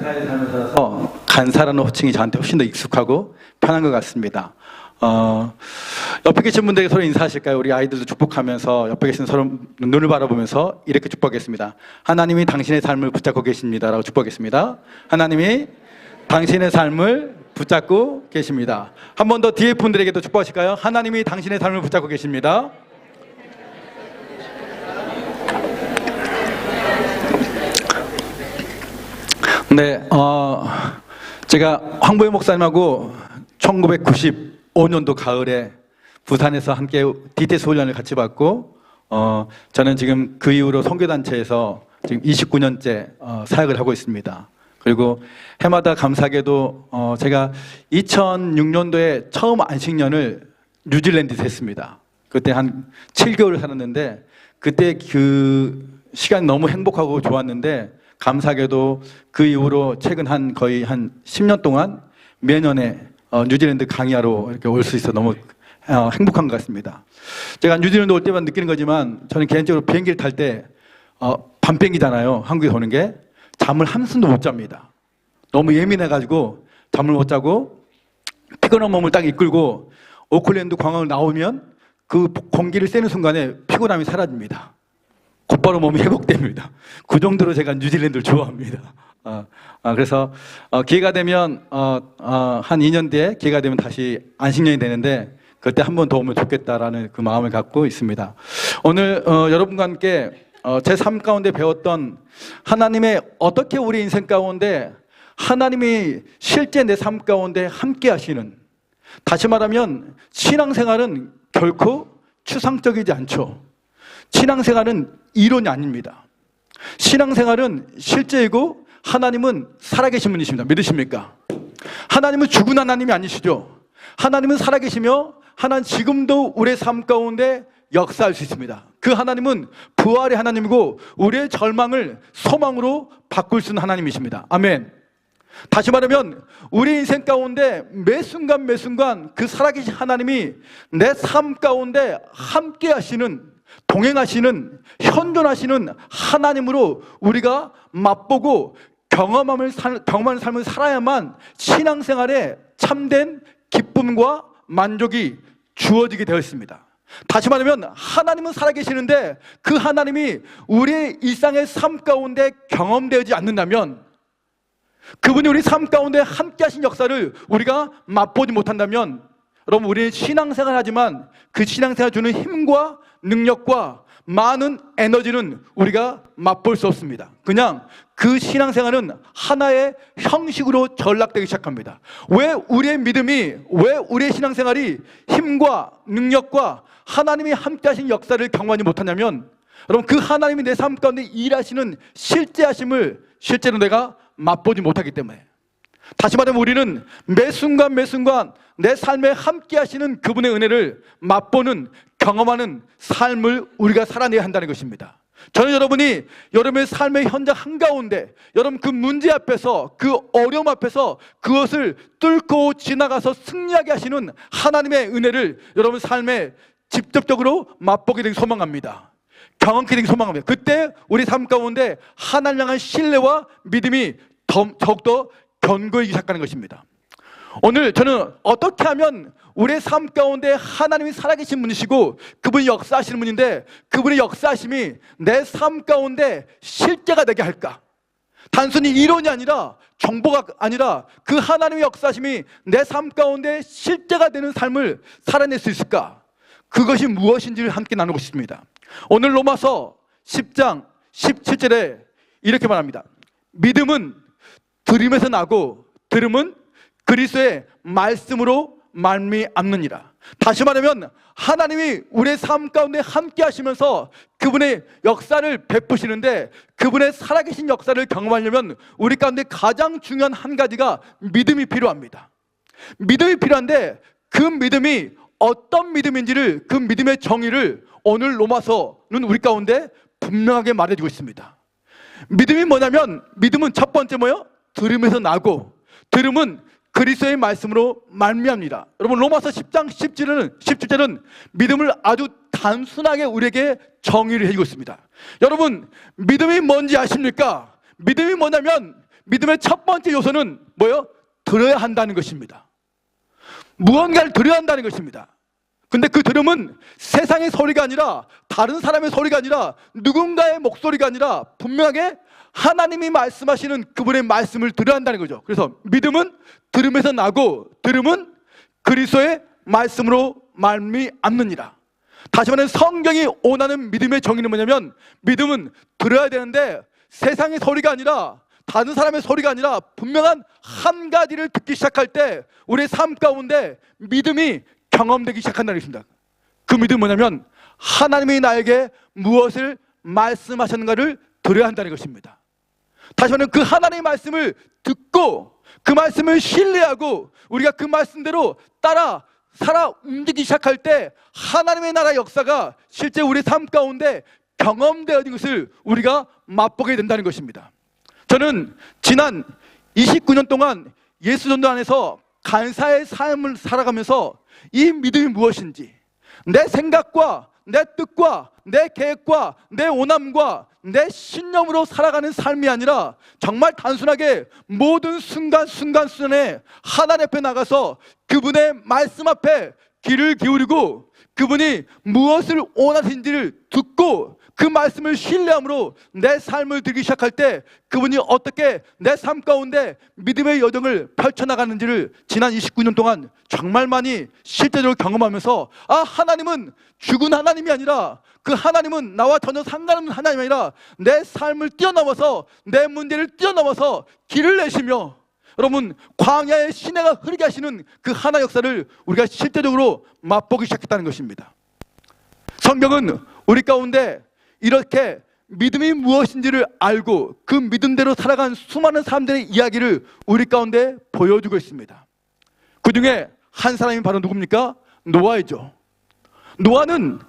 간사의 삶을 살아서 간사라는 호칭이 저한테 훨씬 더 익숙하고 편한 것 같습니다. 옆에 계신 분들에게 서로 인사하실까요? 우리 아이들도 축복하면서 옆에 계신 서로 눈을 바라보면서 이렇게 축복하겠습니다. 하나님이 당신의 삶을 붙잡고 계십니다 라고 축복하겠습니다. 하나님이 당신의 삶을 붙잡고 계십니다. 한 번 더 뒤에 분들에게도 축복하실까요? 하나님이 당신의 삶을 붙잡고 계십니다. 네, 제가 황보혜 목사님하고 1995년도 가을에 부산에서 함께 DTS 훈련을 같이 받고, 저는 지금 그 이후로 선교단체에서 지금 29년째 사역을 하고 있습니다. 그리고 해마다 감사하게도 제가 2006년도에 처음 안식년을 뉴질랜드에서 했습니다. 그때 한 7개월을 살았는데, 그때 그 시간 너무 행복하고 좋았는데, 감사하게도 그 이후로 최근 거의 한 10년 동안 매년에 뉴질랜드 강의하러 이렇게 올 수 있어 너무 행복한 것 같습니다. 제가 뉴질랜드 올 때만 느끼는 거지만, 저는 개인적으로 비행기를 탈 때 밤비행기잖아요. 한국에 오는 게. 잠을 한숨도 못 잡니다. 너무 예민해가지고 잠을 못 자고 피곤한 몸을 딱 이끌고 오클랜드 공항을 나오면 그 공기를 쐬는 순간에 피곤함이 사라집니다. 곧바로 몸이 회복됩니다. 그 정도로 제가 뉴질랜드를 좋아합니다. 그래서 기회가 되면 한 2년 뒤에 기회가 되면 다시 안식년이 되는데, 그때 한 번 더 오면 좋겠다라는 그 마음을 갖고 있습니다. 오늘 여러분과 함께 제 삶 가운데 배웠던 하나님의 어떻게 우리 인생 가운데 하나님이 실제 내 삶 가운데 함께 하시는, 다시 말하면 신앙생활은 결코 추상적이지 않죠. 신앙생활은 이론이 아닙니다. 신앙생활은 실제이고 하나님은 살아계신 분이십니다. 믿으십니까? 하나님은 죽은 하나님이 아니시죠. 하나님은 살아계시며 하나님 지금도 우리의 삶 가운데 역사할 수 있습니다. 그 하나님은 부활의 하나님이고 우리의 절망을 소망으로 바꿀 수 있는 하나님이십니다. 아멘. 다시 말하면 우리 인생 가운데 매 순간 매 순간 그 살아계신 하나님이 내 삶 가운데 함께 하시는, 동행하시는, 현존하시는 하나님으로 우리가 맛보고 경험하는 삶을 살아야만 신앙생활에 참된 기쁨과 만족이 주어지게 되어 있습니다. 다시 말하면 하나님은 살아계시는데 그 하나님이 우리의 일상의 삶 가운데 경험되지 않는다면, 그분이 우리 삶 가운데 함께 하신 역사를 우리가 맛보지 못한다면, 여러분, 우리는 신앙생활 하지만 그 신앙생활 주는 힘과 능력과 많은 에너지는 우리가 맛볼 수 없습니다. 그냥 그 신앙생활은 하나의 형식으로 전락되기 시작합니다. 왜 우리의 믿음이, 왜 우리의 신앙생활이 힘과 능력과 하나님이 함께 하신 역사를 경험하지 못하냐면, 여러분, 그 하나님이 내 삶 가운데 일하시는 실제 하심을 실제로 내가 맛보지 못하기 때문에, 다시 말하면 우리는 매 순간 매 순간 내 삶에 함께 하시는 그분의 은혜를 맛보는, 경험하는 삶을 우리가 살아내야 한다는 것입니다. 저는 여러분이 여러분의 삶의 현장 한가운데, 여러분 그 문제 앞에서, 그 어려움 앞에서 그것을 뚫고 지나가서 승리하게 하시는 하나님의 은혜를 여러분 삶에 직접적으로 맛보게 되기 소망합니다. 경험하게 되기 소망합니다. 그때 우리 삶 가운데 하나님을 향한 신뢰와 믿음이 더욱더 견고해지기 시작하는 것입니다. 오늘 저는 어떻게 하면 우리의 삶 가운데 하나님이 살아계신 분이시고 그분이 역사하시는 분인데, 그분의 역사하심이 내 삶 가운데 실제가 되게 할까? 단순히 이론이 아니라, 정보가 아니라 그 하나님의 역사하심이 내 삶 가운데 실제가 되는 삶을 살아낼 수 있을까? 그것이 무엇인지를 함께 나누고 싶습니다. 오늘 로마서 10장 17절에 이렇게 말합니다. 믿음은 들음에서 나고 들음은 그리스도의 말씀으로 말미암느니라. 다시 말하면 하나님이 우리의 삶 가운데 함께 하시면서 그분의 역사를 베푸시는데, 그분의 살아계신 역사를 경험하려면 우리 가운데 가장 중요한 한 가지가 믿음이 필요합니다. 믿음이 필요한데, 그 믿음이 어떤 믿음인지를, 그 믿음의 정의를 오늘 로마서는 우리 가운데 분명하게 말해주고 있습니다. 믿음이 뭐냐면, 믿음은 첫 번째 뭐예요? 들음에서 나고, 들음은 그리스도의 말씀으로 말미암니다. 여러분, 로마서 10장 17절은 믿음을 아주 단순하게 우리에게 정의를 해주고 있습니다. 여러분, 믿음이 뭔지 아십니까? 믿음이 뭐냐면 믿음의 첫 번째 요소는 뭐예요? 들어야 한다는 것입니다. 무언가를 들어야 한다는 것입니다. 근데 그 들음은 세상의 소리가 아니라, 다른 사람의 소리가 아니라, 누군가의 목소리가 아니라 분명하게 하나님이 말씀하시는 그분의 말씀을 들어야 한다는 거죠. 그래서 믿음은 들음에서 나고, 들음은 그리스도의 말씀으로 말미암느니라. 다시 말하면 성경이 원하는 믿음의 정의는 뭐냐면, 믿음은 들어야 되는데 세상의 소리가 아니라, 다른 사람의 소리가 아니라 분명한 한 가지를 듣기 시작할 때 우리의 삶 가운데 믿음이 경험되기 시작한다는 것입니다. 그 믿음은 뭐냐면 하나님이 나에게 무엇을 말씀하셨는가를 들어야 한다는 것입니다. 다시 말하면 그 하나님의 말씀을 듣고 그 말씀을 신뢰하고 우리가 그 말씀대로 따라 살아 움직이기 시작할 때 하나님의 나라 역사가 실제 우리 삶 가운데 경험되어진 것을 우리가 맛보게 된다는 것입니다. 저는 지난 29년 동안 예수 전도 안에서 간사의 삶을 살아가면서 이 믿음이 무엇인지, 내 생각과 내 뜻과 내 계획과 내 원함과 내 신념으로 살아가는 삶이 아니라 정말 단순하게 모든 순간순간에 하나님 앞에 나가서 그분의 말씀 앞에 귀를 기울이고 그분이 무엇을 원하시는지를 듣고 그 말씀을 신뢰함으로 내 삶을 들기 시작할 때 그분이 어떻게 내 삶 가운데 믿음의 여정을 펼쳐나가는지를 지난 29년 동안 정말 많이 실제적으로 경험하면서, 아, 하나님은 죽은 하나님이 아니라, 그 하나님은 나와 전혀 상관없는 하나님이 아니라 내 삶을 뛰어넘어서, 내 문제를 뛰어넘어서 길을 내시며, 여러분, 광야의 시내가 흐르게 하시는 그 하나 역사를 우리가 실제적으로 맛보기 시작했다는 것입니다. 성경은 우리 가운데 이렇게 믿음이 무엇인지를 알고 그 믿음대로 살아간 수많은 사람들의 이야기를 우리 가운데 보여주고 있습니다. 그 중에 한 사람이 바로 누굽니까? 노아이죠. 노아는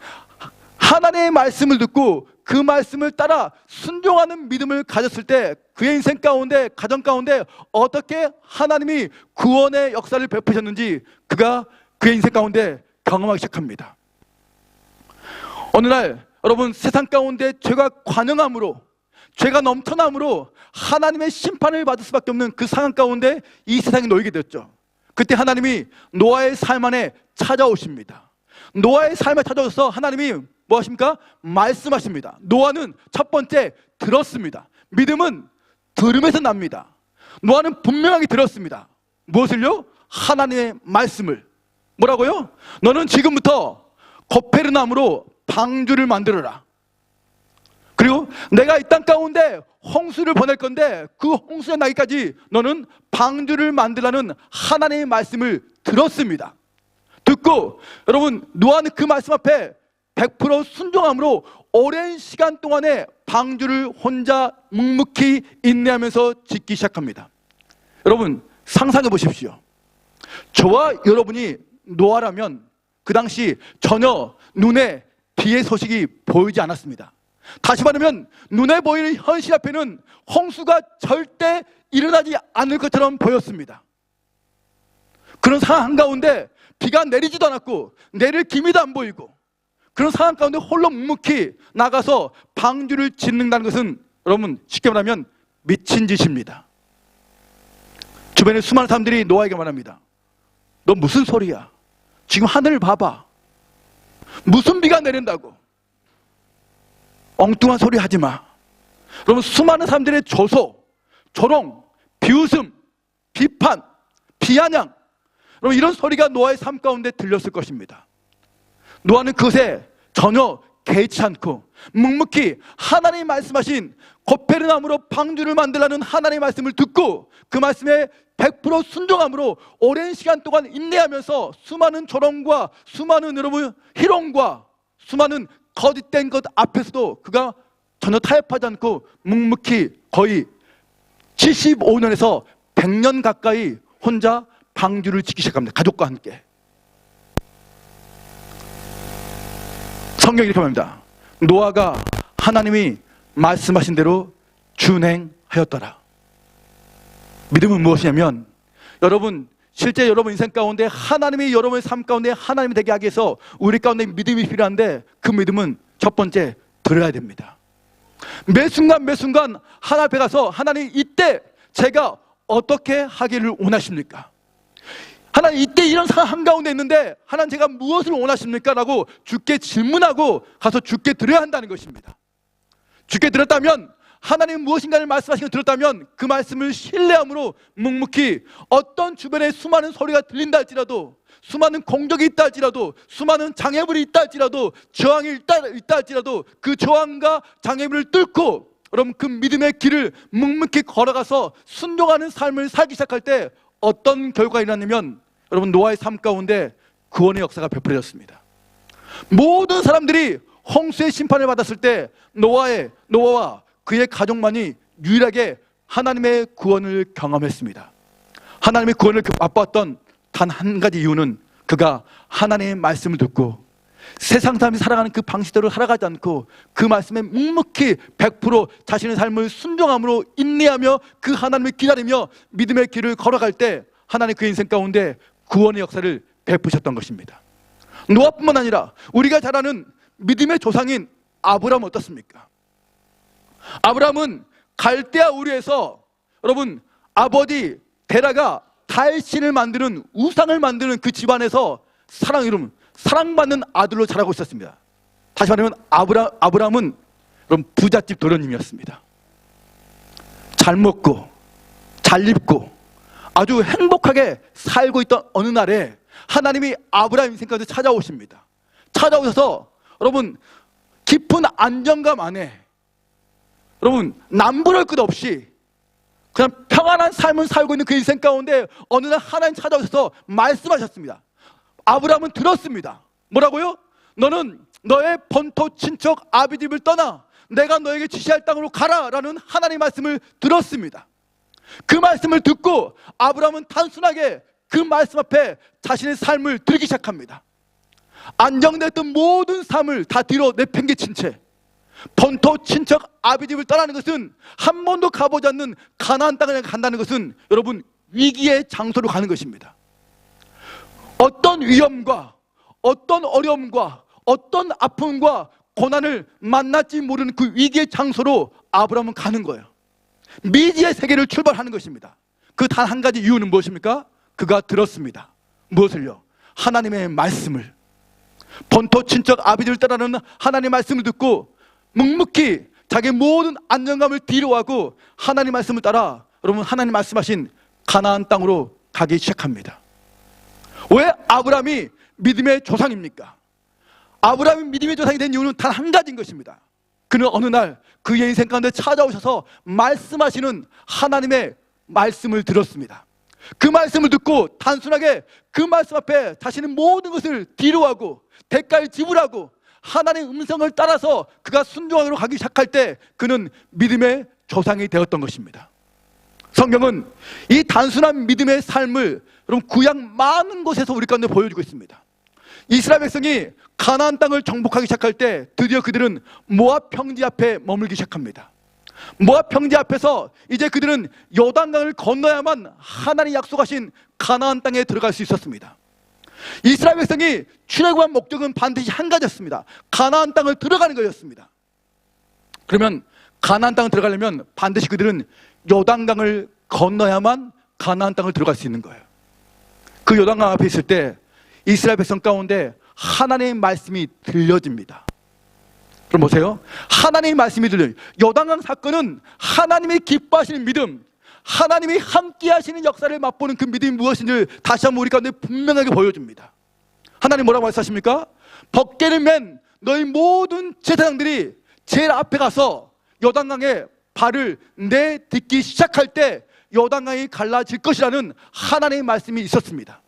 하나님의 말씀을 듣고 그 말씀을 따라 순종하는 믿음을 가졌을 때 그의 인생 가운데, 가정 가운데 어떻게 하나님이 구원의 역사를 베푸셨는지 그가 그의 인생 가운데 경험하기 시작합니다. 어느 날 여러분, 세상 가운데 죄가 관영함으로, 죄가 넘쳐남으로 하나님의 심판을 받을 수밖에 없는 그 상황 가운데 이 세상에 놓이게 되었죠. 그때 하나님이 노아의 삶 안에 찾아오십니다. 노아의 삶에 찾아오셔서 하나님이 뭐 하십니까? 말씀하십니다. 노아는 첫 번째 들었습니다. 믿음은 들음에서 납니다. 노아는 분명하게 들었습니다. 무엇을요? 하나님의 말씀을. 뭐라고요? 너는 지금부터 거페르나움으로 방주를 만들어라. 그리고 내가 이 땅 가운데 홍수를 보낼 건데 그 홍수가 나기까지 너는 방주를 만들라는 하나님의 말씀을 들었습니다. 듣고 여러분, 노아는 그 말씀 앞에 100% 순종함으로 오랜 시간 동안에 방주를 혼자 묵묵히 인내하면서 짓기 시작합니다. 여러분, 상상해 보십시오. 저와 여러분이 노아라면 그 당시 전혀 눈에 비의 소식이 보이지 않았습니다. 다시 말하면 눈에 보이는 현실 앞에는 홍수가 절대 일어나지 않을 것처럼 보였습니다. 그런 상황 한가운데 비가 내리지도 않았고 내릴 기미도 안 보이고 그런 상황 가운데 홀로 묵묵히 나가서 방주를 짓는다는 것은 여러분 쉽게 말하면 미친 짓입니다. 주변에 수많은 사람들이 노아에게 말합니다. 너 무슨 소리야? 지금 하늘을 봐봐. 무슨 비가 내린다고? 엉뚱한 소리 하지 마. 여러분, 수많은 사람들의 조소, 조롱, 비웃음, 비판, 비아냥, 여러분 이런 소리가 노아의 삶 가운데 들렸을 것입니다. 노아는 그것에 전혀 개의치 않고 묵묵히 하나님이 말씀하신 거페르나움으로 방주를 만들라는 하나님의 말씀을 듣고 그 말씀에 100% 순종함으로 오랜 시간 동안 인내하면서 수많은 조롱과 수많은 여러분 희롱과 수많은 거짓된 것 앞에서도 그가 전혀 타협하지 않고 묵묵히 거의 75년에서 100년 가까이 혼자 방주를 짓기 시작합니다. 가족과 함께. 성경이 이렇게 말합니다. 노아가 하나님이 말씀하신 대로 준행하였더라. 믿음은 무엇이냐면 여러분 실제 여러분 인생 가운데 하나님이 여러분의 삶 가운데 하나님이 되게 하기 위해서 우리 가운데 믿음이 필요한데 그 믿음은 첫 번째 들어야 됩니다. 매 순간 하나님 앞에 가서 하나님 이때 제가 어떻게 하기를 원하십니까? 하나님, 이때 이런 상황 한가운데 있는데 하나님, 제가 무엇을 원하십니까? 라고 주께 질문하고 가서 주께 드려야 한다는 것입니다. 주께 들었다면, 하나님 무엇인가를 말씀하시는 걸 들었다면 그 말씀을 신뢰함으로 묵묵히, 어떤 주변에 수많은 소리가 들린다 할지라도, 수많은 공격이 있다 할지라도, 수많은 장애물이 있다 할지라도, 저항이 있다 할지라도 그 저항과 장애물을 뚫고 여러분 그 믿음의 길을 묵묵히 걸어가서 순종하는 삶을 살기 시작할 때 어떤 결과가 일어나냐면, 여러분 노아의 삶 가운데 구원의 역사가 베풀어졌습니다. 모든 사람들이 홍수의 심판을 받았을 때 노아와 그의 가족만이 유일하게 하나님의 구원을 경험했습니다. 하나님의 구원을 맛보았던 단 한 가지 이유는 그가 하나님의 말씀을 듣고 세상 사람이 살아가는 그 방식대로 살아가지 않고 그 말씀에 묵묵히 100% 자신의 삶을 순종함으로 인내하며 그 하나님을 기다리며 믿음의 길을 걸어갈 때 하나님 그 인생 가운데 구원의 역사를 베푸셨던 것입니다. 노아뿐만 아니라 우리가 잘 아는 믿음의 조상인 아브라함은 어떻습니까? 아브라함은 갈대아 우르에서 여러분 아버지 테라가 달신을 만드는, 우상을 만드는 그 집안에서 사랑받는 아들로 자라고 있었습니다. 다시 말하면 아브라함은 여러분 부잣집 도련님이었습니다. 잘 먹고 잘 입고 아주 행복하게 살고 있던 어느 날에 하나님이 아브라함 인생 가운데 찾아오십니다. 찾아오셔서 여러분 깊은 안정감 안에 여러분 남부를 것 없이 그냥 평안한 삶을 살고 있는 그 인생 가운데 어느 날 하나님 찾아오셔서 말씀하셨습니다. 아브라함은 들었습니다. 뭐라고요? 너는 너의 본토 친척 아비집을 떠나 내가 너에게 지시할 땅으로 가라 라는 하나님의 말씀을 들었습니다. 그 말씀을 듣고 아브라함은 단순하게 그 말씀 앞에 자신의 삶을 들기 시작합니다. 안정됐던 모든 삶을 다 뒤로 내팽개친 채 본토 친척 아비집을 떠나는 것은, 한 번도 가보지 않는 가나안 땅을 간다는 것은 여러분 위기의 장소로 가는 것입니다. 어떤 위험과 어떤 어려움과 어떤 아픔과 고난을 만날지 모르는 그 위기의 장소로 아브라함은 가는 거예요. 미지의 세계를 출발하는 것입니다. 그 단 한 가지 이유는 무엇입니까? 그가 들었습니다. 무엇을요? 하나님의 말씀을. 본토 친척 아비집을 떠나는 하나님의 말씀을 듣고 묵묵히 자기 모든 안정감을 뒤로하고 하나님 말씀을 따라 여러분 하나님 말씀하신 가나안 땅으로 가기 시작합니다. 왜 아브라함이 믿음의 조상입니까? 아브라함이 믿음의 조상이 된 이유는 단 한 가지인 것입니다. 그는 어느 날 그의 인생 가운데 찾아오셔서 말씀하시는 하나님의 말씀을 들었습니다. 그 말씀을 듣고 단순하게 그 말씀 앞에 자신의 모든 것을 뒤로하고 대가를 지불하고 하나님의 음성을 따라서 그가 순종하기로 가기 시작할 때 그는 믿음의 조상이 되었던 것입니다. 성경은 이 단순한 믿음의 삶을 여러분 구약 많은 곳에서 우리 가운데 보여주고 있습니다. 이스라엘 백성이 가나안 땅을 정복하기 시작할 때 드디어 그들은 모압 평지 앞에 머물기 시작합니다. 모압 평지 앞에서 이제 그들은 요단강을 건너야만 하나님이 약속하신 가나안 땅에 들어갈 수 있었습니다. 이스라엘 백성이 출애굽한 목적은 반드시 한 가지였습니다. 가나안 땅을 들어가는 것이었습니다. 그러면 가나안 땅을 들어가려면 반드시 그들은 요단강을 건너야만 가나안 땅을 들어갈 수 있는 거예요. 그 요단강 앞에 있을 때 이스라엘 백성 가운데 하나님의 말씀이 들려집니다. 그럼 보세요. 하나님의 말씀이 들려요. 요단강 사건은 하나님이 기뻐하시는 믿음, 하나님이 함께 하시는 역사를 맛보는 그 믿음이 무엇인지를 다시 한번 우리 가운데 분명하게 보여줍니다. 하나님 뭐라고 말씀하십니까? 벗개를 맨 너희 모든 제사장들이 제일 앞에 가서 요단강에 발을 내딛기 시작할 때 요단강이 갈라질 것이라는 하나님의 말씀이 있었습니다.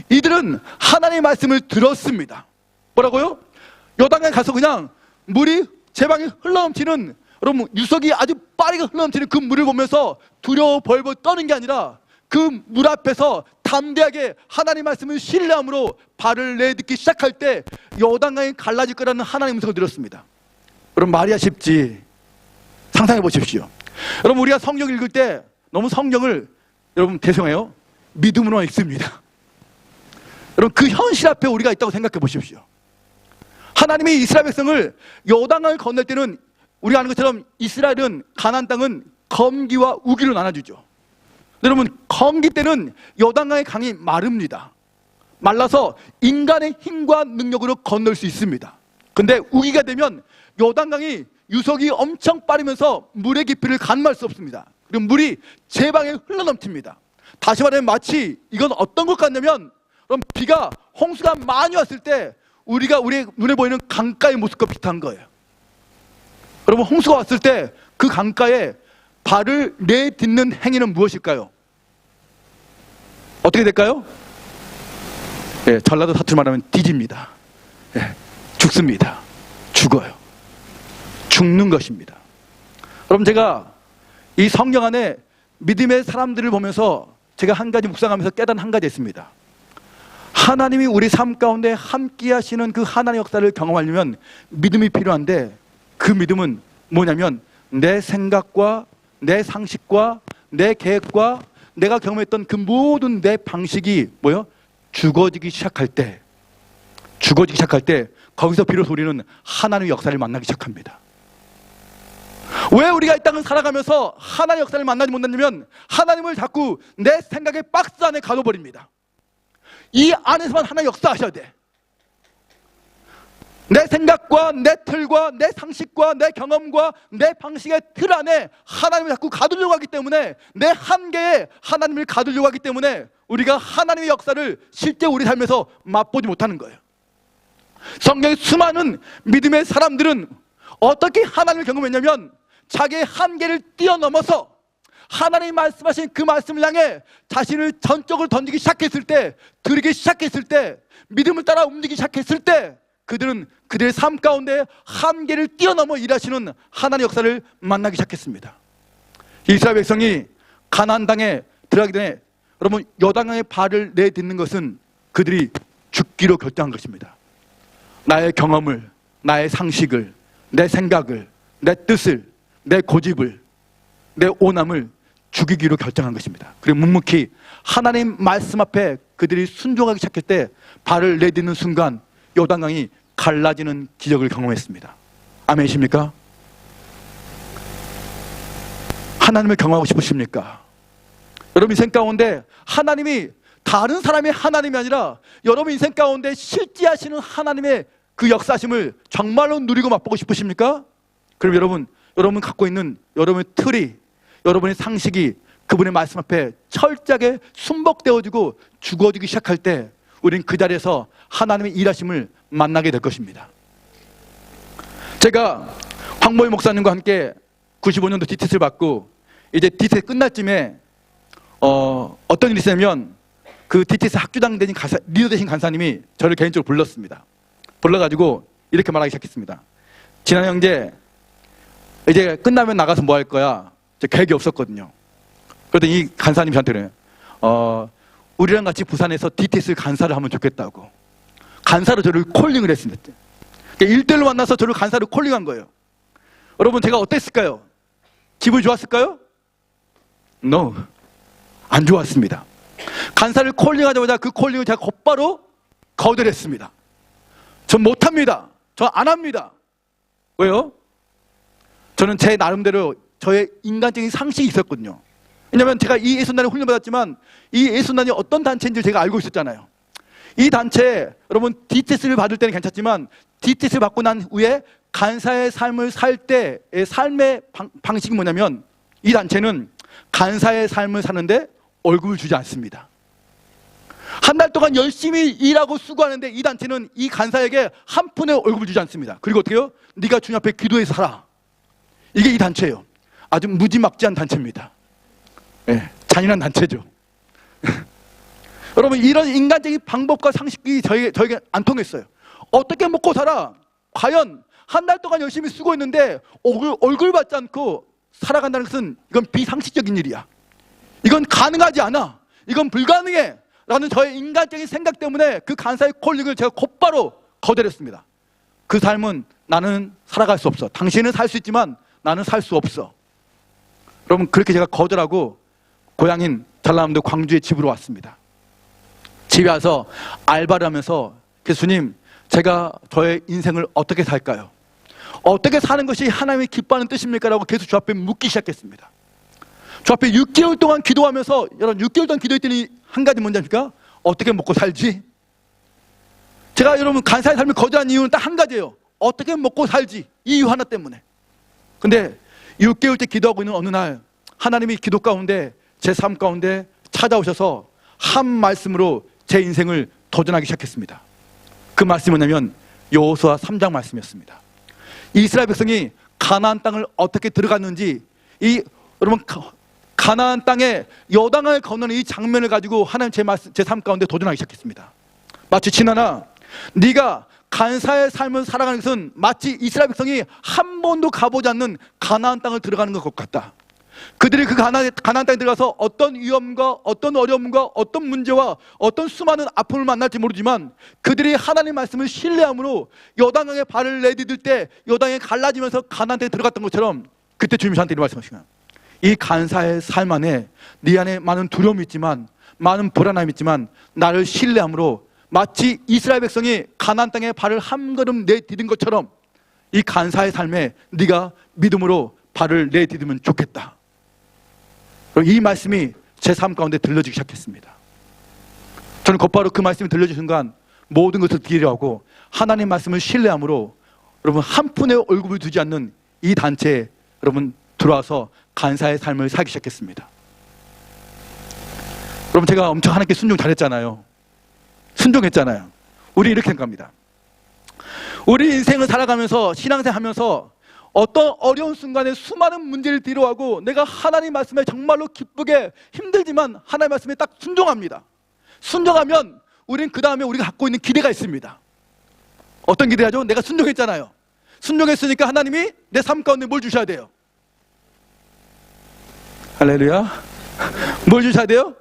이들은 하나님의 말씀을 들었습니다. 뭐라고요? 요단강에 가서 그냥 물이 제방에 흘러넘치는, 여러분 유석이 아주 빠르게 흘러넘치는 그 물을 보면서 두려워 벌벌 떠는 게 아니라 그 물 앞에서 담대하게 하나님의 말씀을 신뢰함으로 발을 내딛기 시작할 때 요단강이 갈라질 거라는 하나님의 음성을 들었습니다. 여러분 말이야 쉽지? 상상해 보십시오. 여러분 우리가 성경 읽을 때 너무 성경을 여러분 죄송해요 믿음으로만 읽습니다. 여러분 그 현실 앞에 우리가 있다고 생각해 보십시오. 하나님이 이스라엘 백성을 요단강을 건널 때는 우리가 아는 것처럼 이스라엘은 가나안 땅은 검기와 우기로 나눠주죠. 여러분, 검기 때는 요단강의 강이 마릅니다. 말라서 인간의 힘과 능력으로 건널 수 있습니다. 근데 우기가 되면 요단강이 유속이 엄청 빠르면서 물의 깊이를 가늠할 수 없습니다. 그리고 물이 제방에 흘러넘칩니다. 다시 말하면 마치 이건 어떤 것 같냐면, 그럼 비가 홍수가 많이 왔을 때 우리가 우리 눈에 보이는 강가의 모습과 비슷한 거예요. 여러분, 홍수가 왔을 때 그 강가에 발을 내딛는 행위는 무엇일까요? 어떻게 될까요? 예, 전라도 사투리 말하면 뒤집니다. 예, 죽습니다. 죽어요. 죽는 것입니다. 여러분, 제가 이 성경 안에 믿음의 사람들을 보면서 제가 한 가지 묵상하면서 깨달은 한 가지 있습니다. 하나님이 우리 삶 가운데 함께 하시는 그 하나님의 역사를 경험하려면 믿음이 필요한데, 그 믿음은 뭐냐면 내 생각과 내 상식과 내 계획과 내가 경험했던 그 모든 내 방식이 죽어지기 시작할 때 거기서 비로소 우리는 하나님의 역사를 만나기 시작합니다. 왜 우리가 이 땅을 살아가면서 하나님의 역사를 만나지 못하냐면, 하나님을 자꾸 내 생각의 박스 안에 가둬버립니다. 이 안에서만 하나님의 역사하셔야 돼. 내 생각과 내 틀과 내 상식과 내 경험과 내 방식의 틀 안에 하나님을 자꾸 가두려고 하기 때문에, 내 한계에 하나님을 가두려고 하기 때문에 우리가 하나님의 역사를 실제 우리 삶에서 맛보지 못하는 거예요. 성경의 수많은 믿음의 사람들은 어떻게 하나님을 경험했냐면, 자기의 한계를 뛰어넘어서 하나님이 말씀하신 그 말씀을 향해 자신을 전적으로 던지기 시작했을 때, 드리기 시작했을 때, 믿음을 따라 움직이기 시작했을 때, 그들은 그들의 삶 가운데 한계를 뛰어넘어 일하시는 하나님의 역사를 만나기 시작했습니다. 이스라엘 백성이 가나안 땅에 들어가기 전에, 여러분, 요단강에 발을 내딛는 것은 그들이 죽기로 결정한 것입니다. 나의 경험을, 나의 상식을, 내 생각을, 내 뜻을, 내 고집을, 내 오남을 죽이기로 결정한 것입니다. 그리고 묵묵히 하나님 말씀 앞에 그들이 순종하기 시작할 때, 발을 내딛는 순간 요단강이 갈라지는 기적을 경험했습니다. 아멘이십니까? 하나님을 경험하고 싶으십니까? 여러분 인생 가운데 하나님이 다른 사람의 하나님이 아니라 여러분 인생 가운데 실제하시는 하나님의 그 역사심을 정말로 누리고 맛보고 싶으십니까? 그럼 여러분 갖고 있는 여러분의 틀이, 여러분의 상식이 그분의 말씀 앞에 철저하게 순복되어지고 죽어지기 시작할 때, 우린 그 자리에서 하나님의 일하심을 만나게 될 것입니다. 제가 황보희 목사님과 함께 95년도 DTS를 받고, 이제 DTS 끝날 쯤에 어떤 일이 있었냐면, 그 DTS 학주당 되신 리더 되신 간사님이 저를 개인적으로 불렀습니다. 불러가지고 이렇게 말하기 시작했습니다. 진한 형제, 이제 끝나면 나가서 뭐 할 거야? 저 계획이 없었거든요. 그러더니 이 간사님이 저한테 그래요. 우리랑 같이 부산에서 DTS 간사를 하면 좋겠다고. 간사로 저를 콜링을 했습니다. 그러니까 1대1로 만나서 저를 간사로 콜링한 거예요. 여러분, 제가 어땠을까요? 기분이 좋았을까요? No, 안 좋았습니다. 간사를 콜링하자마자 그 콜링을 제가 곧바로 거절했습니다. 전 못합니다. 전 안 합니다. 왜요? 저는 제 나름대로 저의 인간적인 상식이 있었거든요. 왜냐하면 제가 이 예수단에 훈련받았지만 이 예수단이 어떤 단체인지 제가 알고 있었잖아요. 이 단체, 여러분 DTS를 받을 때는 괜찮지만 DTS를 받고 난 후에 간사의 삶을 살 때의 삶의 방식이 뭐냐면, 이 단체는 간사의 삶을 사는데 월급을 주지 않습니다. 한 달 동안 열심히 일하고 수고하는데 이 단체는 이 간사에게 한 푼의 월급을 주지 않습니다. 그리고 어떻게 해요? 네가 주님 앞에 기도해서 살아. 이게 이 단체예요. 아주 무지막지한 단체입니다. 네, 잔인한 단체죠. 여러분, 이런 인간적인 방법과 상식이 저에게 안 통했어요. 어떻게 먹고 살아? 과연 한 달 동안 열심히 수고했는데 얼굴 받지 않고 살아간다는 것은 이건 비상식적인 일이야. 이건 가능하지 않아. 이건 불가능해. 라는 저의 인간적인 생각 때문에 그 간사의 콜링을 제가 곧바로 거절했습니다. 그 삶은 나는 살아갈 수 없어. 당신은 살 수 있지만 나는 살 수 없어. 여러분, 그렇게 제가 거절하고 고향인 전라남도 광주의 집으로 왔습니다. 집에 와서 알바를 하면서, 교수님, 제가 저의 인생을 어떻게 살까요? 어떻게 사는 것이 하나님이 기뻐하는 뜻입니까? 라고 계속 저 앞에 묻기 시작했습니다. 저 앞에 6개월 동안 기도하면서, 여러분 6개월 동안 기도했더니 한 가지 뭔지 아십니까? 어떻게 먹고 살지? 제가 여러분 간사의 삶을 거절한 이유는 딱 한 가지예요. 어떻게 먹고 살지? 이 이유 하나 때문에. 근데 6개월째 기도하고 있는 어느 날 하나님이 기도 가운데, 제 삶 가운데 찾아오셔서 한 말씀으로 제 인생을 도전하기 시작했습니다. 그 말씀이 뭐냐면 여호수아 3장 말씀이었습니다. 이스라엘 백성이 가나안 땅을 어떻게 들어갔는지, 여러분 가나안 땅에 요단강을 건너는 이 장면을 가지고 하나님 제 삶 가운데 도전하기 시작했습니다. 마치 진아나, 네가 간사의 삶을 살아가는 것은 마치 이스라엘 백성이 한 번도 가보지 않는 가나안 땅을 들어가는 것 같다. 그들이 그 가나안 땅에 들어가서 어떤 위험과 어떤 어려움과 어떤 문제와 어떤 수많은 아픔을 만날지 모르지만, 그들이 하나님 말씀을 신뢰함으로 요단강에 발을 내디딜 때 요단강이 갈라지면서 가나안 땅에 들어갔던 것처럼, 그때 주님이 저한테 이렇게 말씀하시는 거예요. 이 간사의 삶 안에 네 안에 많은 두려움이 있지만, 많은 불안함이 있지만, 나를 신뢰함으로 마치 이스라엘 백성이 가나안 땅에 발을 한 걸음 내디딘 것처럼 이 간사의 삶에 네가 믿음으로 발을 내디디면 좋겠다. 이 말씀이 제 삶 가운데 들려지기 시작했습니다. 저는 곧바로 그 말씀이 들려진 순간 모든 것을 뒤로하고 하나님 말씀을 신뢰함으로 여러분 한 푼의 월급을 두지 않는 이 단체에 여러분 들어와서 간사의 삶을 살기 시작했습니다. 여러분 제가 엄청 하나님께 순종 잘했잖아요. 순종했잖아요. 우리 이렇게 생각합니다. 우리 인생을 살아가면서 신앙생활 하면서 어떤 어려운 순간에 수많은 문제를 뒤로하고 내가 하나님 말씀에 정말로 기쁘게 힘들지만 하나님 말씀에 딱 순종합니다. 순종하면 우린 그 다음에 우리가 갖고 있는 기대가 있습니다. 어떤 기대하죠? 내가 순종했잖아요. 순종했으니까 하나님이 내 삶 가운데 뭘 주셔야 돼요? 할렐루야. 뭘 주셔야 돼요?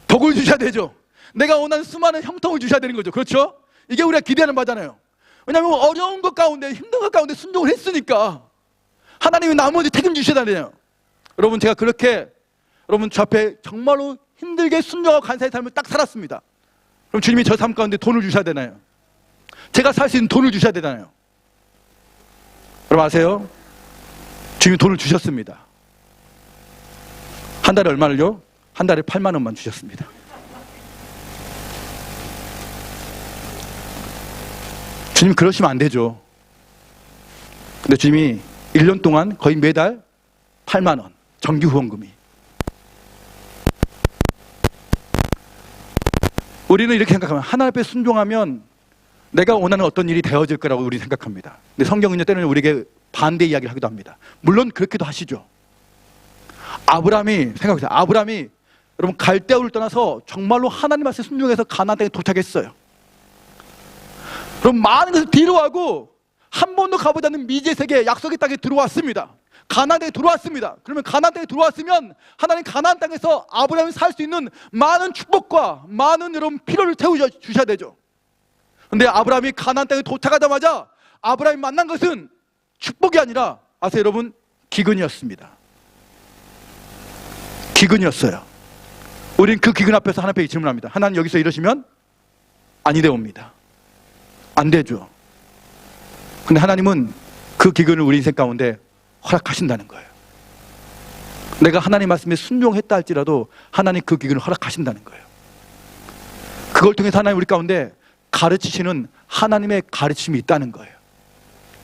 복을 주셔야 되죠. 내가 원하는 수많은 형통을 주셔야 되는 거죠. 그렇죠? 이게 우리가 기대하는 바잖아요. 왜냐하면 어려운 것 가운데, 힘든 것 가운데 순종을 했으니까 하나님이 나머지 책임주셔야 되잖아요. 여러분 제가 그렇게 여러분 저 앞에 정말로 힘들게 순종하고 간사의 삶을 딱 살았습니다. 그럼 주님이 저 삶 가운데 돈을 주셔야 되나요? 제가 살 수 있는 돈을 주셔야 되잖아요. 여러분 아세요? 주님이 돈을 주셨습니다. 한 달에 얼마를요? 한 달에 8만 원만 주셨습니다. 주님 그러시면 안 되죠. 근데 주님이 1년 동안 거의 매달 8만 원 정기 후원금이. 우리는 이렇게 생각하면 하나님 앞에 순종하면 내가 원하는 어떤 일이 되어질 거라고 우리 생각합니다. 근데 성경은요 때로는 우리에게 반대 이야기를 하기도 합니다. 물론 그렇게도 하시죠. 아브라함이 생각해보세요. 아브라함이 여러분 갈대아우를 떠나서 정말로 하나님 앞에 순종해서 가나안 땅에 도착했어요. 그럼 많은 것을 뒤로하고 한 번도 가보지 않는 미지의 세계 약속의 땅에 들어왔습니다. 가나안 땅에 들어왔습니다. 그러면 가나안 땅에 들어왔으면 하나님 가나안 땅에서 아브라함이 살 수 있는 많은 축복과 많은 여러분 필요를 채워주셔야 되죠. 그런데 아브라함이 가나안 땅에 도착하자마자 아브라함이 만난 것은 축복이 아니라 아세요 여러분? 기근이었습니다. 기근이었어요. 우린 그 기근 앞에서 하나님께 질문합니다. 하나님 여기서 이러시면 아니 되옵니다. 안 되죠. 근데 하나님은 그 기근을 우리 인생 가운데 허락하신다는 거예요. 내가 하나님 말씀에 순종했다 할지라도 하나님 그 기근을 허락하신다는 거예요. 그걸 통해서 하나님 우리 가운데 가르치시는 하나님의 가르침이 있다는 거예요.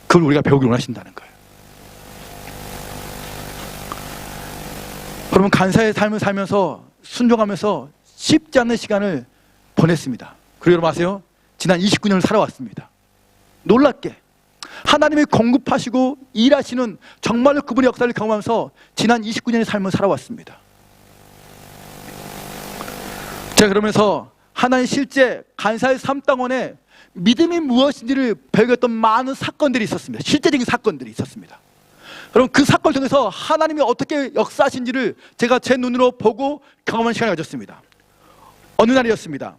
그걸 우리가 배우길 원하신다는 거예요. 여러분 간사의 삶을 살면서 순종하면서 쉽지 않은 시간을 보냈습니다. 그리고 여러분 아세요? 지난 29년을 살아왔습니다. 놀랍게 하나님이 공급하시고 일하시는 정말로 그분의 역사를 경험하면서 지난 29년의 삶을 살아왔습니다. 제가 그러면서 하나님 실제 간사의 삶땅원에 믿음이 무엇인지를 배우겠던 많은 사건들이 있었습니다. 실제적인 사건들이 있었습니다. 여러분 그 사건을 통해서 하나님이 어떻게 역사하신지를 제가 제 눈으로 보고 경험한 시간을 가졌습니다. 어느 날이었습니다.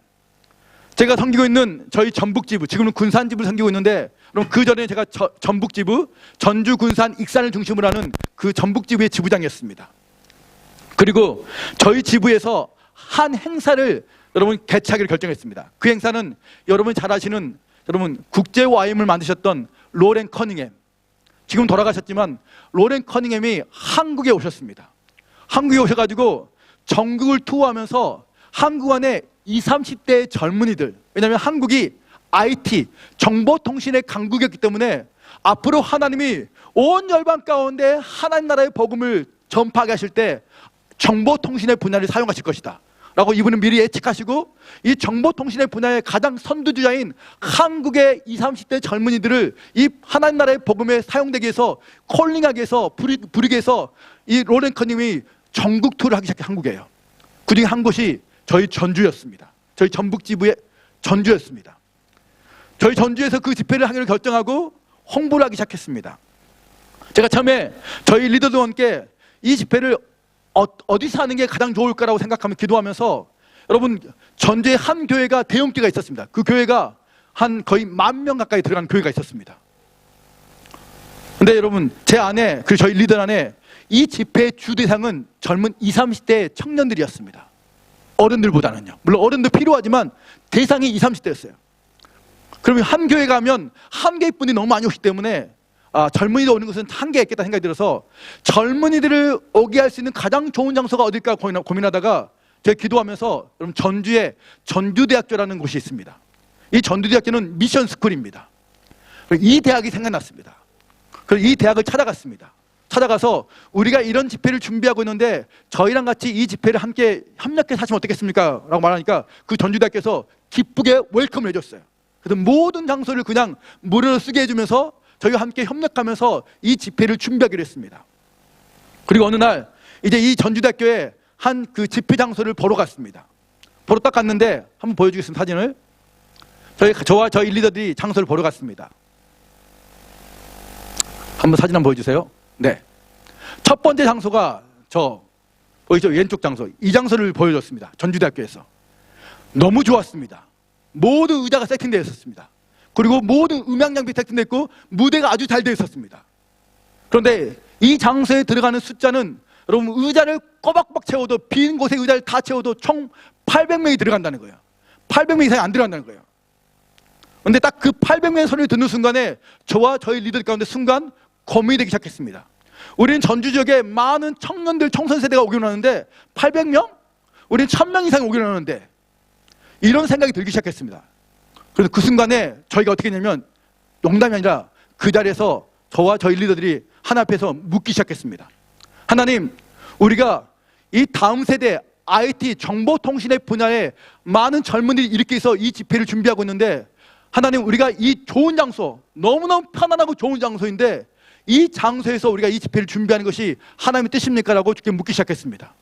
제가 섬기고 있는 저희 전북지부, 지금은 군산지부를 섬기고 있는데 그럼 그 전에 제가 전북지부, 전주, 군산, 익산을 중심으로 하는 그 전북지부의 지부장이었습니다. 그리고 저희 지부에서 한 행사를 여러분 개최하기로 결정했습니다. 그 행사는 여러분 잘 아시는 여러분 국제 와인을 만드셨던 로렌 커닝햄, 지금 돌아가셨지만 로렌 커닝햄이 한국에 오셨습니다. 한국에 오셔가지고 전국을 투어하면서 한국 안에 20, 30대의 젊은이들, 왜냐하면 한국이 IT, 정보통신의 강국이었기 때문에 앞으로 하나님이 온 열방 가운데 하나님 나라의 복음을 전파하게 하실 때 정보통신의 분야를 사용하실 것이다 라고 이분은 미리 예측하시고, 이 정보통신의 분야의 가장 선두주자인 한국의 20, 30대 젊은이들을 이 하나님 나라의 복음에 사용되기 위해서 콜링하기 위해서 부르기 위해서 이 로렌커님이 전국 투어를 하기 시작한 한국이에요. 그중에 한 곳이 저희 전주였습니다. 저희 전북지부의 전주였습니다. 저희 전주에서 그 집회를 하기로 결정하고 홍보를 하기 시작했습니다. 제가 처음에 저희 리더들과 함께 이 집회를 어디서 하는 게 가장 좋을까라고 생각하며 기도하면서, 여러분 전주에 한 교회가 대형교회가 있었습니다. 그 교회가 한 거의 10,000명 가까이 들어간 교회가 있었습니다. 근데 여러분 제 안에, 그 저희 리더 안에 이 집회의 주 대상은 젊은 20, 30대 청년들이었습니다. 어른들보다는요. 물론 어른도 필요하지만 대상이 20, 30대였어요. 그러면 한 교회 가면 한 개의 분이 너무 많이 오기 때문에 젊은이들 오는 것은 한계가 있겠다 생각이 들어서 젊은이들을 오게 할 수 있는 가장 좋은 장소가 어딜까 고민하다가 제가 기도하면서, 여러분 전주에 전주대학교라는 곳이 있습니다. 이 전주대학교는 미션 스쿨입니다. 이 대학이 생각났습니다. 그래서 이 대학을 찾아갔습니다. 찾아가서 우리가 이런 집회를 준비하고 있는데 저희랑 같이 이 집회를 함께 협력해서 하시면 어떻겠습니까? 라고 말하니까 그 전주대학교에서 기쁘게 웰컴을 해줬어요. 그래서 모든 장소를 그냥 무료로 쓰게 해주면서 저희와 함께 협력하면서 이 집회를 준비하기로 했습니다. 그리고 어느 날 이제 이 전주대학교에 한 그 집회 장소를 보러 갔습니다. 보러 딱 갔는데, 한번 보여주겠습니다. 사진을. 저와 저희 리더들이 장소를 보러 갔습니다. 한번 사진 한번 보여주세요. 네. 첫 번째 장소가 보이죠? 왼쪽 장소. 이 장소를 보여줬습니다. 전주대학교에서. 너무 좋았습니다. 모든 의자가 세팅되어 있었습니다. 그리고 모든 음향 장비 세팅되어 있고 무대가 아주 잘 되어 있었습니다. 그런데 이 장소에 들어가는 숫자는, 여러분 의자를 꼬박꼬박 채워도, 빈 곳에 의자를 다 채워도 총 800명이 들어간다는 거예요. 800명 이상이 안 들어간다는 거예요. 그런데 딱 그 800명의 소리를 듣는 순간에 저와 저희 리더 가운데 순간 고민이 되기 시작했습니다. 우리는 전주 지역에 많은 청년들, 청소년 세대가 오기로 하는데 800명? 우리는 1000명 이상이 오기로 하는데, 이런 생각이 들기 시작했습니다. 그래서 그 순간에 저희가 어떻게 했냐면, 농담이 아니라 그 자리에서 저와 저희 리더들이 하나님 앞에서 묻기 시작했습니다. 하나님, 우리가 이 다음 세대 IT 정보통신의 분야에 많은 젊은이들이 일으키기 위해서 이 집회를 준비하고 있는데, 하나님 우리가 이 좋은 장소, 너무너무 편안하고 좋은 장소인데 이 장소에서 우리가 이 집회를 준비하는 것이 하나님의 뜻입니까? 라고 주께 묻기 시작했습니다.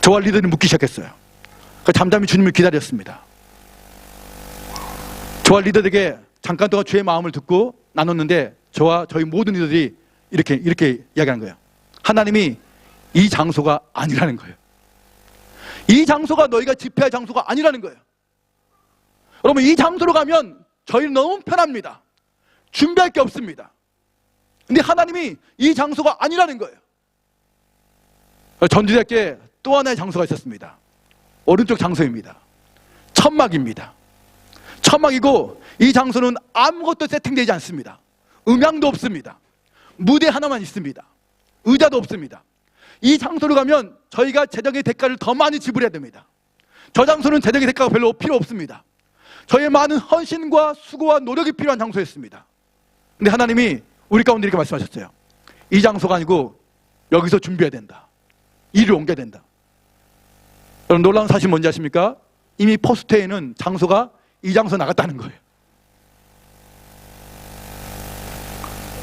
저와 리더들이 묻기 시작했어요. 잠잠히 주님을 기다렸습니다. 저와 리더들에게 잠깐 동안 주의 마음을 듣고 나눴는데, 저와 저희 모든 리더들이 이렇게 이야기하는 거예요. 하나님이 이 장소가 아니라는 거예요. 이 장소가 너희가 집회할 장소가 아니라는 거예요. 여러분 이 장소로 가면 저희는 너무 편합니다. 준비할 게 없습니다. 근데 하나님이 이 장소가 아니라는 거예요. 전주대학교에 또 하나의 장소가 있었습니다. 오른쪽 장소입니다. 천막입니다. 천막이고 이 장소는 아무것도 세팅되지 않습니다. 음향도 없습니다. 무대 하나만 있습니다. 의자도 없습니다. 이 장소로 가면 저희가 재정의 대가를 더 많이 지불해야 됩니다. 저 장소는 재정의 대가가 별로 필요 없습니다. 저희의 많은 헌신과 수고와 노력이 필요한 장소였습니다. 근데 하나님이 우리 가운데 이렇게 말씀하셨어요. 이 장소가 아니고 여기서 준비해야 된다. 일을 옮겨야 된다. 여러분 놀라운 사실 뭔지 아십니까? 이미 포스트에는 장소가 이 장소 나갔다는 거예요.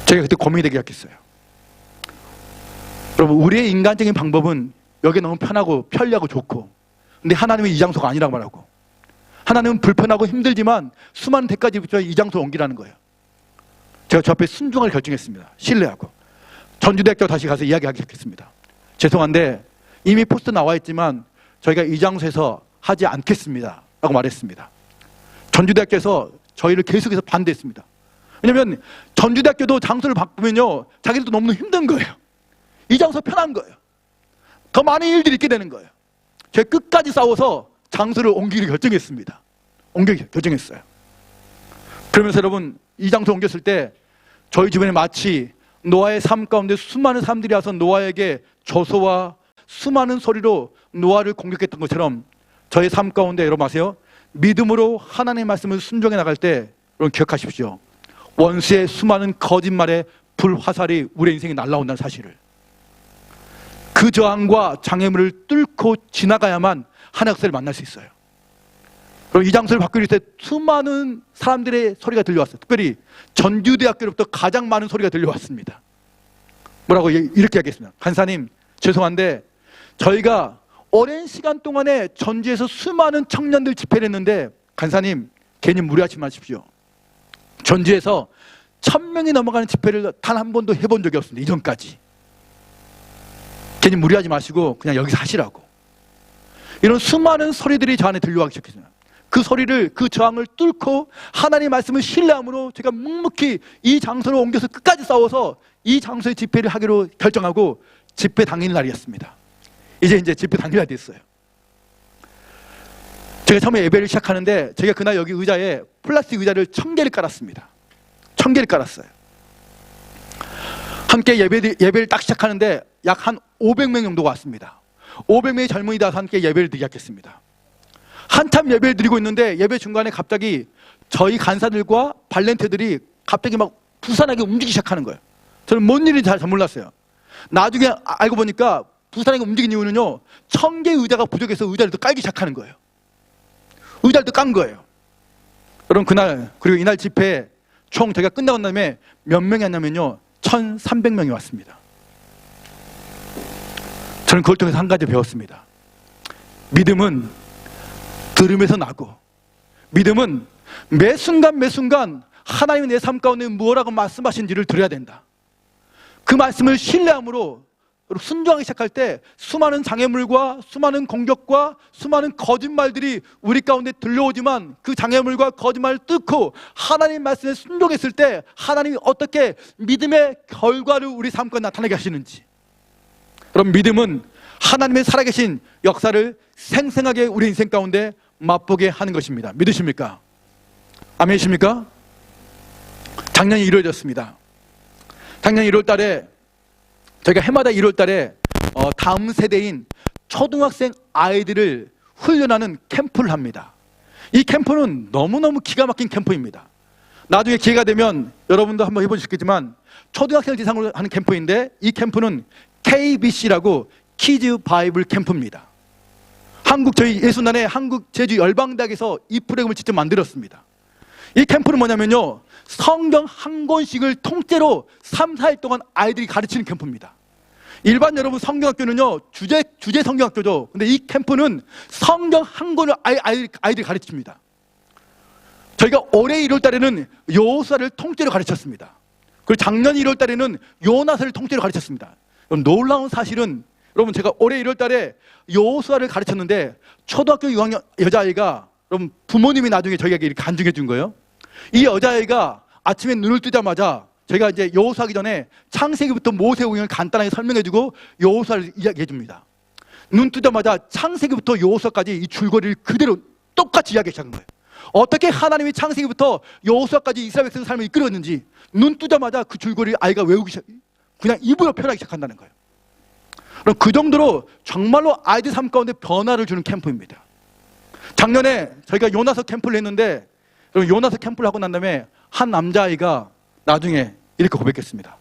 제가 그때 고민이 되기 시작했어요. 여러분 우리의 인간적인 방법은 여기 너무 편하고 편리하고 좋고, 근데 하나님은 이 장소가 아니라고 말하고, 하나님은 불편하고 힘들지만 수많은 대가지 붙여 이 장소로 옮기라는 거예요. 제가 저 앞에 순종을 결정했습니다. 신뢰하고 전주대학교 다시 가서 이야기하기 시작했습니다. 죄송한데 이미 포스트 나와 있지만 저희가 이 장소에서 하지 않겠습니다 라고 말했습니다. 전주대학교에서 저희를 계속해서 반대했습니다. 왜냐하면 전주대학교도 장소를 바꾸면요 자기들도 너무 힘든 거예요. 이 장소 편한 거예요. 더 많은 일들이 있게 되는 거예요. 제가 끝까지 싸워서 장소를 옮기기로 결정했습니다. 결정했어요. 그러면서 여러분 이 장소 옮겼을 때 저희 주변에 마치 노아의 삶 가운데 수많은 사람들이 와서 노아에게 저소와 수많은 소리로 노아를 공격했던 것처럼 저의 삶 가운데 여러분 아세요? 믿음으로 하나님의 말씀을 순종해 나갈 때 여러분 기억하십시오. 원수의 수많은 거짓말의 불화살이 우리 인생에 날아온다는 사실을. 그 저항과 장애물을 뚫고 지나가야만 하나님 역사를 만날 수 있어요. 그럼 이 장소를 바꾸기 때 수많은 사람들의 소리가 들려왔어요. 특별히 전주대학교로부터 가장 많은 소리가 들려왔습니다. 뭐라고 이렇게 하겠습니다. 간사님 죄송한데 저희가 오랜 시간 동안에 전주에서 수많은 청년들 집회를 했는데 간사님 괜히 무리하지 마십시오. 전주에서 1000명이 넘어가는 집회를 단 한 번도 해본 적이 없습니다. 이전까지. 괜히 무리하지 마시고 그냥 여기서 하시라고. 이런 수많은 소리들이 저 안에 들려오기 시작했습니다. 그 소리를, 그 저항을 뚫고 하나님의 말씀을 신뢰함으로 제가 묵묵히 이 장소를 옮겨서 끝까지 싸워서 이 장소에 집회를 하기로 결정하고 집회 당일날이었습니다. 이제 집회 당일날 됐어요. 제가 처음에 예배를 시작하는데 제가 그날 여기 의자에 플라스틱 의자를 1000개를 깔았습니다. 1000개를 깔았어요. 함께 예배를 딱 시작하는데 약 한 500명 정도가 왔습니다. 500명의 젊은이들 와서 함께 예배를 드리게 했습니다. 한참 예배를 드리고 있는데 예배 중간에 갑자기 저희 간사들과 발렌테들이 갑자기 막 부산하게 움직이기 시작하는 거예요. 저는 뭔 일인지 잘 몰랐어요. 나중에 알고 보니까 부산하게 움직인 이유는요, 1000개의 의자가 부족해서 의자를 또 깔기 시작하는 거예요. 의자를 또 깐 거예요. 여러분 그날 그리고 이날 집회에 총 저희가 끝나고 난 다음에 몇 명이 왔냐면요 1300명이 왔습니다. 저는 그걸 통해서 한 가지 배웠습니다. 믿음은 들음에서 나고, 믿음은 매 순간 하나님이 내 삶 가운데 무엇라고 말씀하신지를 들어야 된다. 그 말씀을 신뢰함으로 순종하기 시작할 때 수많은 장애물과 수많은 공격과 수많은 거짓말들이 우리 가운데 들려오지만 그 장애물과 거짓말을 뚫고 하나님 말씀에 순종했을 때 하나님이 어떻게 믿음의 결과를 우리 삶 가운데 나타나게 하시는지. 그럼 믿음은 하나님의 살아계신 역사를 생생하게 우리 인생 가운데 맛보게 하는 것입니다. 믿으십니까? 아멘이십니까? 작년이 이루어졌습니다. 작년 1월 달에 저희가 해마다 1월 달에 다음 세대인 초등학생 아이들을 훈련하는 캠프를 합니다. 이 캠프는 너무너무 기가 막힌 캠프입니다. 나중에 기회가 되면 여러분도 한번 해보시겠지만 초등학생을 대상으로 하는 캠프인데 이 캠프는 KBC라고 키즈 바이블 캠프입니다. 저희 예수단의 한국 제주 열방대학에서 이 프로그램을 직접 만들었습니다. 이 캠프는 뭐냐면요, 성경 한 권씩을 통째로 3, 4일 동안 아이들이 가르치는 캠프입니다. 일반 여러분 성경학교는요 주제 성경학교죠. 근데 이 캠프는 성경 한 권을 아이들이 가르칩니다. 저희가 올해 1월 달에는 여호수아를 통째로 가르쳤습니다. 그리고 작년 1월 달에는 요나서를 통째로 가르쳤습니다. 놀라운 사실은 여러분 제가 올해 1월 달에 여호수아를 가르쳤는데 초등학교 6학년 여자아이가, 여러분 부모님이 나중에 저희에게 이렇게 간증해 준 거예요. 이 여자아이가 아침에 눈을 뜨자마자 저희가 이제 여호수아하기 전에 창세기부터 모세오경을 간단하게 설명해주고 여호수아를 이야기해 줍니다. 눈 뜨자마자 창세기부터 여호수아까지 이 줄거리를 그대로 똑같이 이야기하기 시작한 거예요. 어떻게 하나님이 창세기부터 여호수아까지 이스라엘 백성의 삶을 이끌었는지 눈 뜨자마자 그 줄거리를 아이가 외우기 시작, 그냥 입으로 표현하기 시작한다는 거예요. 그럼 그 정도로 정말로 아이들 삶 가운데 변화를 주는 캠프입니다. 작년에 저희가 요나서 캠프를 했는데, 요나서 캠프를 하고 난 다음에 한 남자아이가 나중에 이렇게 고백했습니다.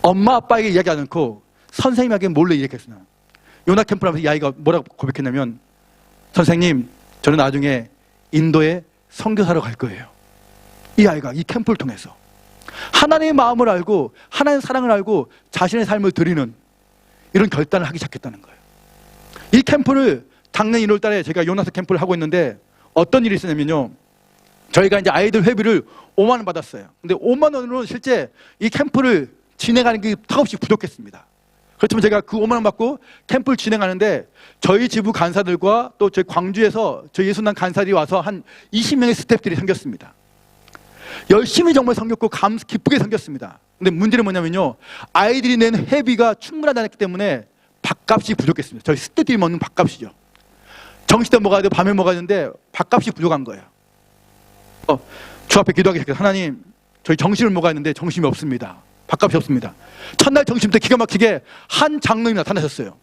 엄마 아빠에게 이야기하지 않고 선생님에게 몰래 이야기했습니다. 요나 캠프를 하면서 이 아이가 뭐라고 고백했냐면, 선생님 저는 나중에 인도에 선교사로 갈 거예요. 이 아이가 이 캠프를 통해서 하나님의 마음을 알고 하나님의 사랑을 알고 자신의 삶을 드리는 이런 결단을 하기 시작했다는 거예요. 이 캠프를 작년 1월 달에 제가 요나서 캠프를 하고 있는데 어떤 일이 있었냐면요, 저희가 이제 아이들 회비를 5만 원 받았어요. 근데 5만 원으로는 실제 이 캠프를 진행하는 게 턱없이 부족했습니다. 그렇지만 제가 그 5만 원 받고 캠프를 진행하는데 저희 지부 간사들과 또 저희 광주에서 저희 예수난 간사들이 와서 한 20명의 스태프들이 생겼습니다. 열심히 정말 섬겼고 기쁘게 섬겼습니다. 근데 문제는 뭐냐면요, 아이들이 낸 회비가 충분하지 않았기 때문에 밥값이 부족했습니다. 저희 스태프들이 먹는 밥값이죠. 정시 때 먹어야 되고 밤에 먹어야 되는데 밥값이 부족한 거예요. 주 앞에 기도하기 시작해서 하나님 저희 정신을 먹어야 하는데 정신이 없습니다. 밥값이 없습니다. 첫날 점심 때 기가 막히게 한 장로님이 나타나셨어요.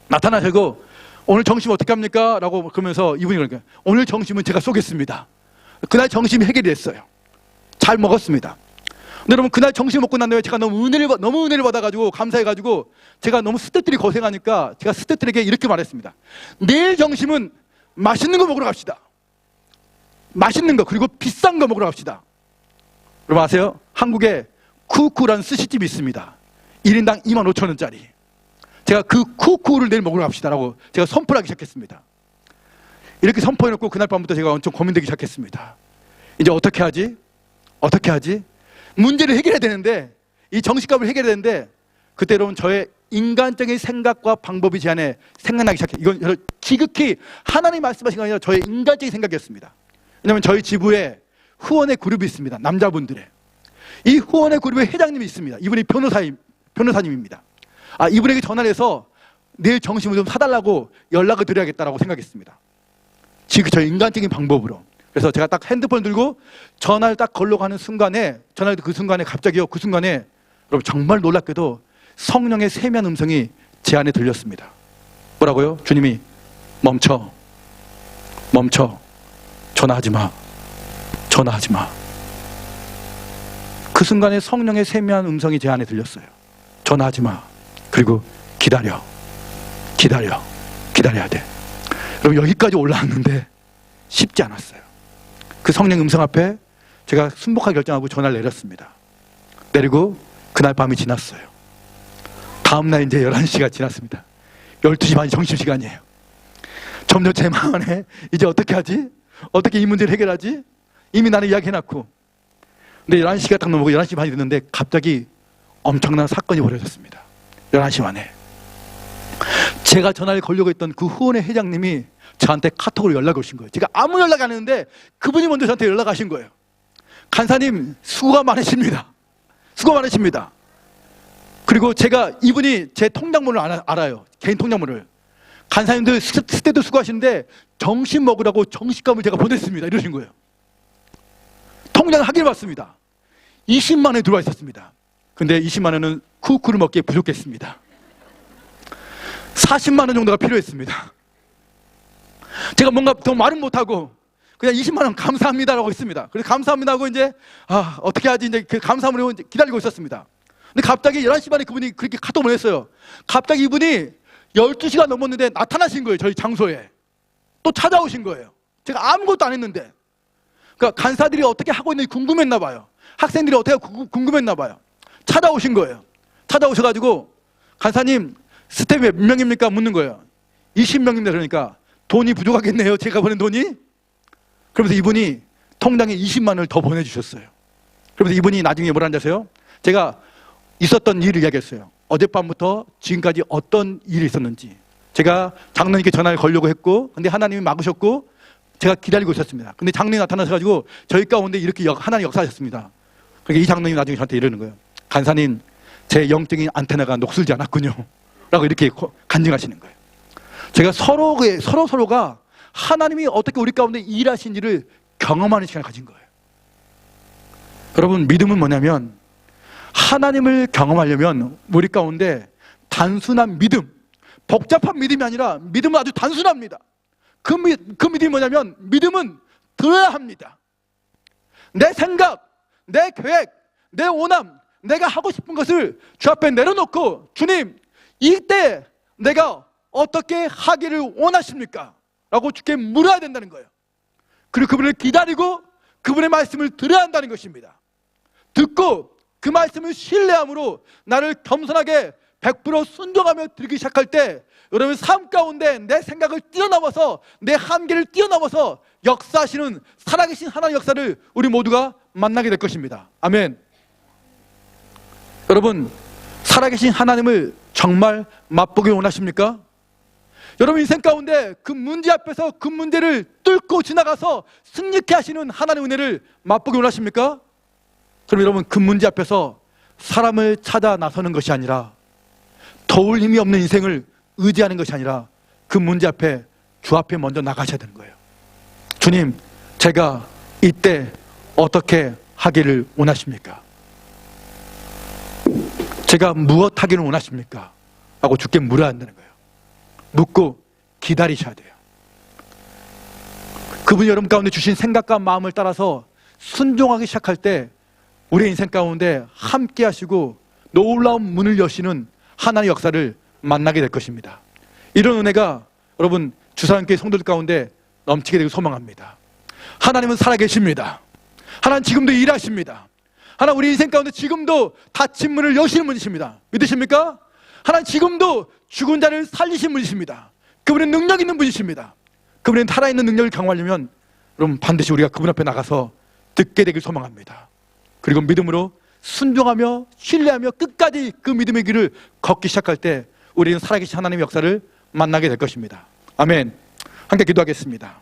나타나시고 오늘 점심 어떻게 합니까? 라고 그러면서 이분이 그러니까 오늘 점심은 제가 쏘겠습니다. 그날 점심이 해결이 됐어요. 잘 먹었습니다. 근데 여러분 그날 점심 먹고 난 다음에 제가 너무 은혜를 받아가지고 감사해가지고 제가 너무 스태프들이 고생하니까 제가 스태프들에게 이렇게 말했습니다. 내일 점심은 맛있는 거 먹으러 갑시다. 맛있는 거 그리고 비싼 거 먹으러 갑시다. 여러분 아세요? 한국에 쿠쿠라는 스시집이 있습니다. 1인당 25,000원짜리. 제가 그 쿠쿠를 내일 먹으러 갑시다라고 제가 선포를 하기 시작했습니다. 이렇게 선포해놓고 그날 밤부터 제가 엄청 고민되기 시작했습니다. 이제 어떻게 하지? 어떻게 하지? 문제를 해결해야 되는데 이 정식값을 해결해야 되는데 그때 여러분 저의 인간적인 생각과 방법이 제 안에 생각나기 시작해요. 이건 지극히 하나님 말씀하신 게 아니라 저의 인간적인 생각이었습니다. 왜냐하면 저희 지부에 후원의 그룹이 있습니다. 남자분들의. 이 후원의 그룹의 회장님이 있습니다. 이분이 변호사님입니다. 이분에게 전화를 해서 내일 점심을 좀 사달라고 연락을 드려야겠다라고 생각했습니다. 지금 저희 인간적인 방법으로. 그래서 제가 딱 핸드폰 들고 전화를 딱 걸려고 하는 순간에 그 순간에 갑자기요 그 순간에 여러분 정말 놀랍게도 성령의 세미한 음성이 제 안에 들렸습니다. 뭐라고요? 주님이 멈춰 전화하지 마. 그 순간에 성령의 세미한 음성이 제 안에 들렸어요. 전화하지 마. 그리고 기다려야 돼. 여러분 여기까지 올라왔는데 쉽지 않았어요. 그 성령 음성 앞에 제가 순복하게 결정하고 전화를 내렸습니다. 내리고 그날 밤이 지났어요. 다음날 이제 11시가 지났습니다. 12시 반이 점심시간이에요. 점점 제 마음 안에 이제 어떻게 하지? 어떻게 이 문제를 해결하지? 이미 나는 이야기해놨고. 근데 11시가 딱 넘어가고 11시 반이 됐는데 갑자기 엄청난 사건이 벌어졌습니다. 11시 반에 제가 전화를 걸려고 했던 그 후원의 회장님이 저한테 카톡으로 연락이 오신 거예요. 제가 아무 연락이 안 했는데 그분이 먼저 저한테 연락하신 거예요. 간사님 수고가 많으십니다. 그리고 제가 이분이 제 통장번호를 알아요. 개인 통장번호를. 간사님들 스태도 수고하시는데 점심 먹으라고 정식값을 제가 보냈습니다. 이러신 거예요. 통장 확인해 봤습니다. 20만 원이 들어와 있었습니다. 근데 20만 원은 쿠쿠를 먹기에 부족했습니다. 40만 원 정도가 필요했습니다. 제가 뭔가 더 말은 못하고 그냥 20만 원 감사합니다라고 했습니다. 그래서 감사합니다 하고 이제 어떻게 하지 이제 그 감사함으로 기다리고 있었습니다. 근데 갑자기 11시 반에 그분이 그렇게 카톡을 보냈어요. 갑자기 이분이 12시가 넘었는데 나타나신 거예요. 저희 장소에. 또 찾아오신 거예요. 제가 아무것도 안 했는데. 그러니까 간사들이 어떻게 하고 있는지 궁금했나 봐요. 학생들이 어떻게 궁금했나 봐요. 찾아오신 거예요. 찾아오셔가지고 간사님 스텝이 몇 명입니까? 묻는 거예요. 20명입니다. 그러니까 돈이 부족하겠네요. 제가 보낸 돈이. 그러면서 이분이 통장에 20만 원을 더 보내주셨어요. 그러면서 이분이 나중에 뭐라 하세요? 제가 있었던 일을 이야기했어요. 어젯밤부터 지금까지 어떤 일이 있었는지. 제가 장로님께 전화를 걸려고 했고 근데 하나님이 막으셨고 제가 기다리고 있었습니다. 근데 장로님이 나타나셔가지고 저희 가운데 이렇게 하나님 역사하셨습니다. 그러니까 이 장로님이 나중에 저한테 이러는 거예요. 간사님 제 영적인 안테나가 녹슬지 않았군요 라고 이렇게 간증하시는 거예요. 제가 서로가 하나님이 어떻게 우리 가운데 일하신지를 경험하는 시간을 가진 거예요. 여러분 믿음은 뭐냐면 하나님을 경험하려면 우리 가운데 단순한 믿음, 복잡한 믿음이 아니라 믿음은 아주 단순합니다. 그 믿음이 뭐냐면 믿음은 들어야 합니다. 내 생각, 내 계획, 내 원함, 내가 하고 싶은 것을 주 앞에 내려놓고 주님 이때 내가 어떻게 하기를 원하십니까? 라고 주께 물어야 된다는 거예요. 그리고 그분을 기다리고 그분의 말씀을 들어야 한다는 것입니다. 듣고 그 말씀을 신뢰함으로 나를 겸손하게 100% 순종하며 들기 시작할 때 여러분 삶 가운데 내 생각을 뛰어넘어서 내 한계를 뛰어넘어서 역사하시는 살아계신 하나님의 역사를 우리 모두가 만나게 될 것입니다. 아멘. 여러분 살아계신 하나님을 정말 맛보기 원하십니까? 여러분 인생 가운데 그 문제 앞에서 그 문제를 뚫고 지나가서 승리케 하시는 하나님의 은혜를 맛보기 원하십니까? 그럼 여러분 그 문제 앞에서 사람을 찾아 나서는 것이 아니라 도울 힘이 없는 인생을 의지하는 것이 아니라 그 문제 앞에 주 앞에 먼저 나가셔야 되는 거예요. 주님 제가 이때 어떻게 하기를 원하십니까? 제가 무엇 하기를 원하십니까? 하고 주께 물어야 한다는 거예요. 묻고 기다리셔야 돼요. 그분이 여러분 가운데 주신 생각과 마음을 따라서 순종하기 시작할 때 우리의 인생 가운데 함께 하시고 놀라운 문을 여시는 하나님의 역사를 만나게 될 것입니다. 이런 은혜가 여러분 주사랑교회 성도들 가운데 넘치게 되길 소망합니다. 하나님은 살아계십니다. 하나님 지금도 일하십니다. 하나님 우리 인생 가운데 지금도 닫힌 문을 여시는 분이십니다. 믿으십니까? 하나님 지금도 죽은 자를 살리신 분이십니다. 그분은 능력 있는 분이십니다. 그분은 살아있는 능력을 강화하려면 여러분 반드시 우리가 그분 앞에 나가서 듣게 되길 소망합니다. 그리고 믿음으로 순종하며 신뢰하며 끝까지 그 믿음의 길을 걷기 시작할 때 우리는 살아계신 하나님의 역사를 만나게 될 것입니다. 아멘. 함께 기도하겠습니다.